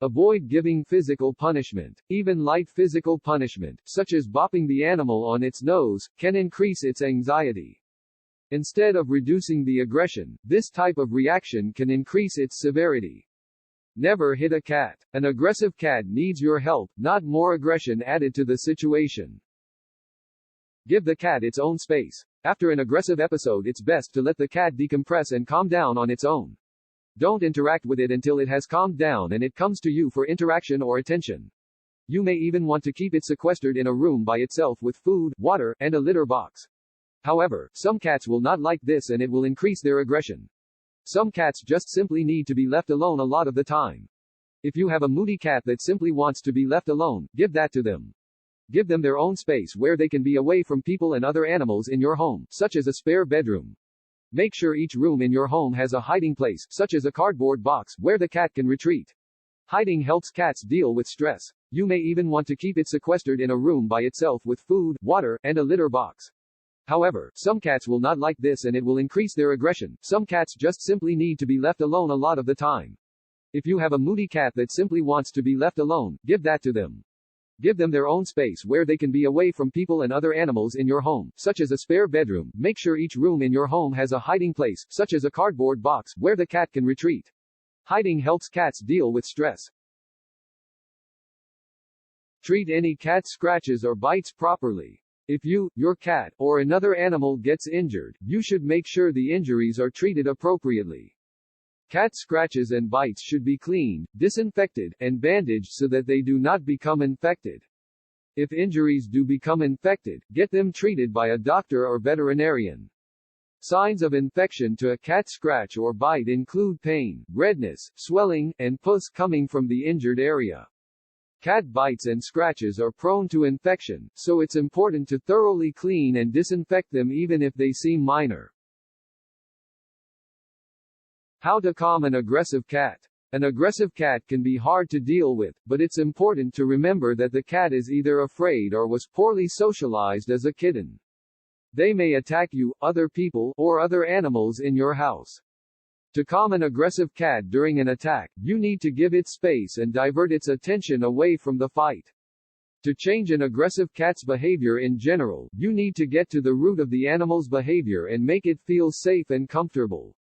Avoid giving physical punishment. Even light physical punishment, such as bopping the animal on its nose, can increase its anxiety. Instead of reducing the aggression, this type of reaction can increase its severity. Never hit a cat. An aggressive cat needs your help, not more aggression added to the situation. Give the cat its own space. After an aggressive episode, it's best to let the cat decompress and calm down on its own. Don't interact with it until it has calmed down and it comes to you for interaction or attention. You may even want to keep it sequestered in a room by itself with food, water, and a litter box. However, some cats will not like this and it will increase their aggression. Some cats just simply need to be left alone a lot of the time. If you have a moody cat that simply wants to be left alone, give that to them. Give them their own space where they can be away from people and other animals in your home, such as a spare bedroom. Make sure each room in your home has a hiding place, such as a cardboard box, where the cat can retreat. Hiding helps cats deal with stress. You may even want to keep it sequestered in a room by itself with food, water, and a litter box. However, some cats will not like this and it will increase their aggression. Some cats just simply need to be left alone a lot of the time. If you have a moody cat that simply wants to be left alone, give that to them. Give them their own space where they can be away from people and other animals in your home, such as a spare bedroom. Make sure each room in your home has a hiding place, such as a cardboard box, where the cat can retreat. Hiding helps cats deal with stress. Treat any cat scratches or bites properly. If you, your cat, or another animal gets injured, you should make sure the injuries are treated appropriately. Cat scratches and bites should be cleaned, disinfected, and bandaged so that they do not become infected. If injuries do become infected, get them treated by a doctor or veterinarian. Signs of infection to a cat scratch or bite include pain, redness, swelling, and pus coming from the injured area. Cat bites and scratches are prone to infection, so it's important to thoroughly clean and disinfect them even if they seem minor. How to calm an aggressive cat. An aggressive cat can be hard to deal with, but it's important to remember that the cat is either afraid or was poorly socialized as a kitten. They may attack you, other people, or other animals in your house. To calm an aggressive cat during an attack, you need to give it space and divert its attention away from the fight. To change an aggressive cat's behavior in general, you need to get to the root of the animal's behavior and make it feel safe and comfortable.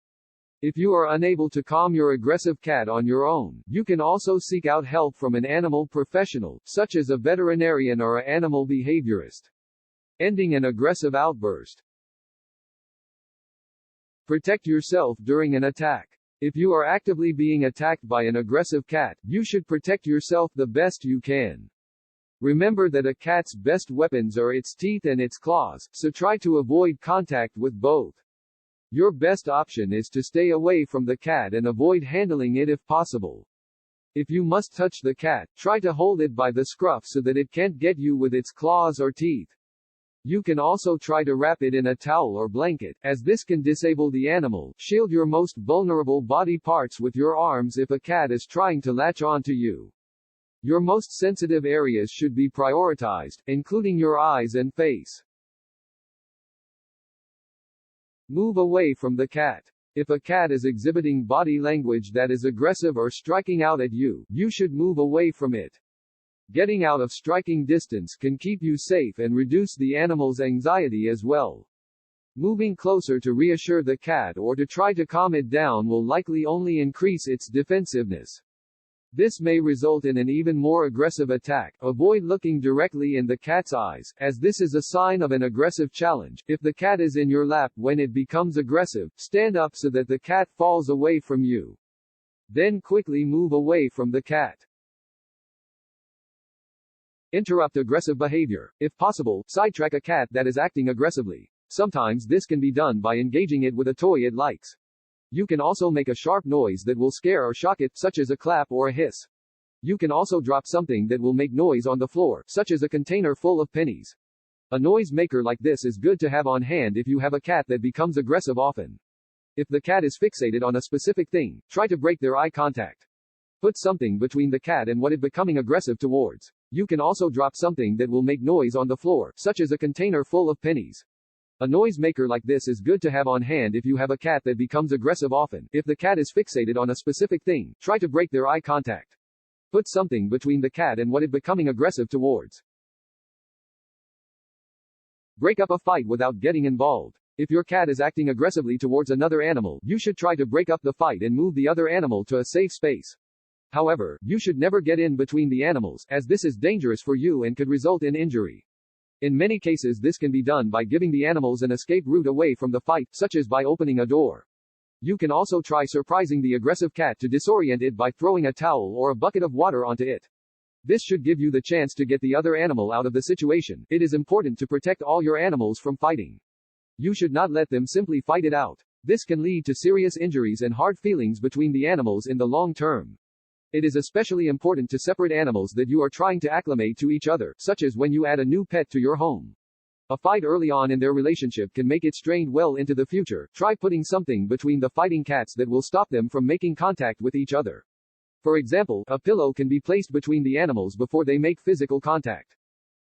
If you are unable to calm your aggressive cat on your own, you can also seek out help from an animal professional, such as a veterinarian or an animal behaviorist. Ending an aggressive outburst. Protect yourself during an attack. If you are actively being attacked by an aggressive cat, you should protect yourself the best you can. Remember that a cat's best weapons are its teeth and its claws, so try to avoid contact with both. Your best option is to stay away from the cat and avoid handling it if possible. If you must touch the cat, try to hold it by the scruff so that it can't get you with its claws or teeth. You can also try to wrap it in a towel or blanket, as this can disable the animal. Shield your most vulnerable body parts with your arms if a cat is trying to latch on to you. Your most sensitive areas should be prioritized, including your eyes and face. Move away from the cat. If a cat is exhibiting body language that is aggressive or striking out at you, you should move away from it. Getting out of striking distance can keep you safe and reduce the animal's anxiety as well. Moving closer to reassure the cat or to try to calm it down will likely only increase its defensiveness. This may result in an even more aggressive attack. Avoid looking directly in the cat's eyes, as this is a sign of an aggressive challenge. If the cat is in your lap when it becomes aggressive, stand up so that the cat falls away from you. Then quickly move away from the cat. Interrupt aggressive behavior. If possible, sidetrack a cat that is acting aggressively. Sometimes this can be done by engaging it with a toy it likes. You can also make a sharp noise that will scare or shock it, such as a clap or a hiss. You can also drop something that will make noise on the floor, such as a container full of pennies. A noise maker like this is good to have on hand if you have a cat that becomes aggressive often. If the cat is fixated on a specific thing, try to break their eye contact. Put something between the cat and what it becoming aggressive towards. You can also drop something that will make noise on the floor, such as a container full of pennies. A noise maker like this is good to have on hand if you have a cat that becomes aggressive often. If the cat is fixated on a specific thing, try to break their eye contact. Put something between the cat and what it becoming aggressive towards. Break up a fight without getting involved. If your cat is acting aggressively towards another animal, you should try to break up the fight and move the other animal to a safe space. However, you should never get in between the animals, as this is dangerous for you and could result in injury. In many cases this can be done by giving the animals an escape route away from the fight, such as by opening a door. You can also try surprising the aggressive cat to disorient it by throwing a towel or a bucket of water onto it. This should give you the chance to get the other animal out of the situation. It is important to protect all your animals from fighting. You should not let them simply fight it out. This can lead to serious injuries and hard feelings between the animals in the long term. It is especially important to separate animals that you are trying to acclimate to each other, such as when you add a new pet to your home. A fight early on in their relationship can make it strained well into the future. Try putting something between the fighting cats that will stop them from making contact with each other. For example, a pillow can be placed between the animals before they make physical contact.